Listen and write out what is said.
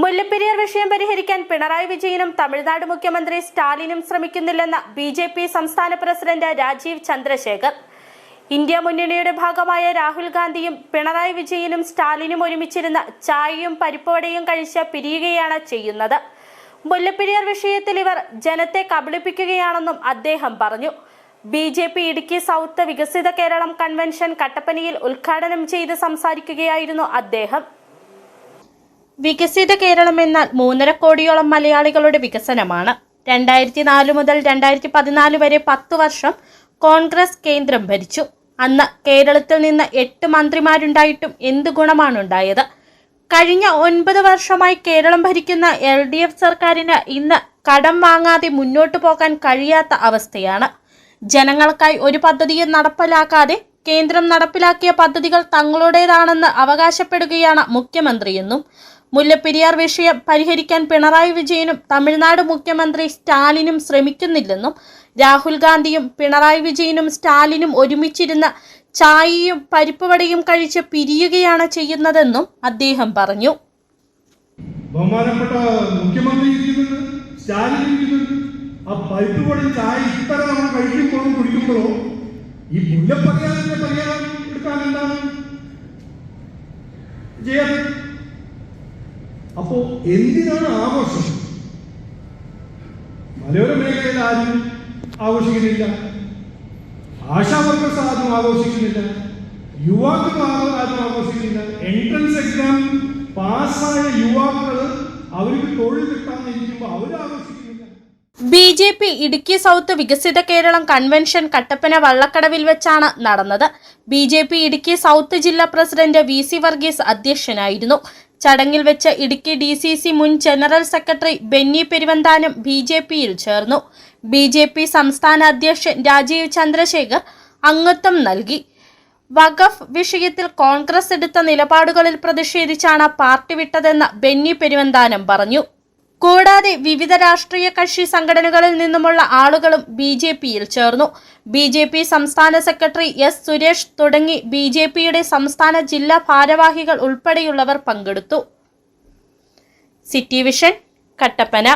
മുല്ലപ്പെരിയാർ വിഷയം പരിഹരിക്കാൻ പിണറായി വിജയനും തമിഴ്നാട് മുഖ്യമന്ത്രി സ്റ്റാലിനും ശ്രമിക്കുന്നില്ലെന്ന് ബിജെപി സംസ്ഥാന പ്രസിഡന്റ് രാജീവ് ചന്ദ്രശേഖർ. ഇന്ത്യ മുന്നണിയുടെ ഭാഗമായ രാഹുൽ ഗാന്ധിയും പിണറായി വിജയനും സ്റ്റാലിനും ഒരുമിച്ചിരുന്ന് ചായയും പരിപ്പുവടയും കഴിച്ച് പിരിയുകയാണ് ചെയ്യുന്നത്. മുല്ലപ്പെരിയാർ വിഷയത്തിൽ ഇവർ ജനത്തെ കബളിപ്പിക്കുകയാണെന്നും അദ്ദേഹം പറഞ്ഞു. ബിജെപി ഇടുക്കി സൗത്ത് വികസിത കേരളം കൺവെൻഷൻ കട്ടപ്പനയിൽ ഉദ്ഘാടനം ചെയ്ത് സംസാരിക്കുകയായിരുന്നു അദ്ദേഹം. വികസിത കേരളം എന്നാൽ 3.5 കോടിയോളം മലയാളികളുടെ വികസനമാണ്. 2004 മുതൽ 2014 വരെ 10 വർഷം കോൺഗ്രസ് കേന്ദ്രം ഭരിച്ചു. അന്ന് കേരളത്തിൽ നിന്ന് 8 മന്ത്രിമാരുണ്ടായിട്ടും എന്ത് ഗുണമാണുണ്ടായത്? കഴിഞ്ഞ 9 വർഷമായി കേരളം ഭരിക്കുന്ന LDF സർക്കാരിന് ഇന്ന് കടം വാങ്ങാതെ മുന്നോട്ടു പോകാൻ കഴിയാത്ത അവസ്ഥയാണ്. ജനങ്ങൾക്കായി ഒരു പദ്ധതിയും നടപ്പിലാക്കാതെ കേന്ദ്രം നടപ്പിലാക്കിയ പദ്ധതികൾ തങ്ങളുടേതാണെന്ന് അവകാശപ്പെടുകയാണ് മുഖ്യമന്ത്രിയെന്നും, മുല്ലപ്പെരിയാർ വിഷയം പരിഹരിക്കാൻ പിണറായി വിജയനും തമിഴ്നാട് മുഖ്യമന്ത്രി സ്റ്റാലിനും ശ്രമിക്കുന്നില്ലെന്നും, രാഹുൽ ഗാന്ധിയും പിണറായി വിജയനും സ്റ്റാലിനും ഒരുമിച്ചിരുന്ന് ചായയും പരിപ്പുവടയും കഴിച്ച് പിരിയുകയാണ് ചെയ്യുന്നതെന്നും അദ്ദേഹം പറഞ്ഞു. ബഹുമാനപ്പെട്ട മുഖ്യമന്ത്രി സ്റ്റാലിൻ ആ പരിപ്പുവടയും ചായ ഇത്ര നമ്മൾ കഴിക്കുമ്പോഴും കുടിക്കുമ്പോഴോ ഈ മുല്ലപ്പെരിയാറിന്റെ പരിഹാരം എടുക്കാൻ എന്താണ് ചെയ്യാൻ? അപ്പോ എന്തിനാണ് ആഘോഷം? മലയോര മേഖലയിൽ ആരും ആഘോഷിക്കുന്നില്ല, ആശാ വർക്കേഴ്സ് ആരും ആഘോഷിക്കുന്നില്ല, യുവാക്കൾ ആരും ആഘോഷിക്കുന്നില്ല. എൻട്രൻസ് എക്സാം പാസ്സായ യുവാക്കൾ അവർക്ക് തൊഴിൽ കിട്ടാന്നിരിക്കുമ്പോൾ അവർ ആഘോഷിക്കുന്നില്ല. ബിജെപി ഇടുക്കി സൗത്ത് വികസിത കേരളം കൺവെൻഷൻ കട്ടപ്പന വള്ളക്കടവിൽ വെച്ചാണ് നടന്നത്. ബിജെപി ഇടുക്കി സൗത്ത് ജില്ലാ പ്രസിഡന്റ് VC വർഗീസ് അധ്യക്ഷനായിരുന്നു. ചടങ്ങിൽ വെച്ച് ഇടുക്കി DCC മുൻ ജനറൽ സെക്രട്ടറി ബെന്നി പെരുവന്താനം ബിജെപിയിൽ ചേർന്നു. ബിജെപി സംസ്ഥാന അധ്യക്ഷൻ രാജീവ് ചന്ദ്രശേഖർ അംഗത്വം നൽകി. വഖഫ് വിഷയത്തിൽ കോൺഗ്രസ് എടുത്ത നിലപാടുകളിൽ പ്രതിഷേധിച്ചാണ് പാർട്ടി വിട്ടതെന്ന് ബെന്നി പെരുവന്താനം പറഞ്ഞു. കൂടാതെ വിവിധ രാഷ്ട്രീയ കക്ഷി സംഘടനകളിൽ നിന്നുമുള്ള ആളുകളും ബിജെപിയിൽ ചേർന്നു. ബിജെപി സംസ്ഥാന സെക്രട്ടറി S സുരേഷ് തുടങ്ങി ബിജെപിയുടെ സംസ്ഥാന ജില്ലാ ഭാരവാഹികൾ ഉൾപ്പെടെയുള്ളവർ പങ്കെടുത്തു. City vision, Kattappana.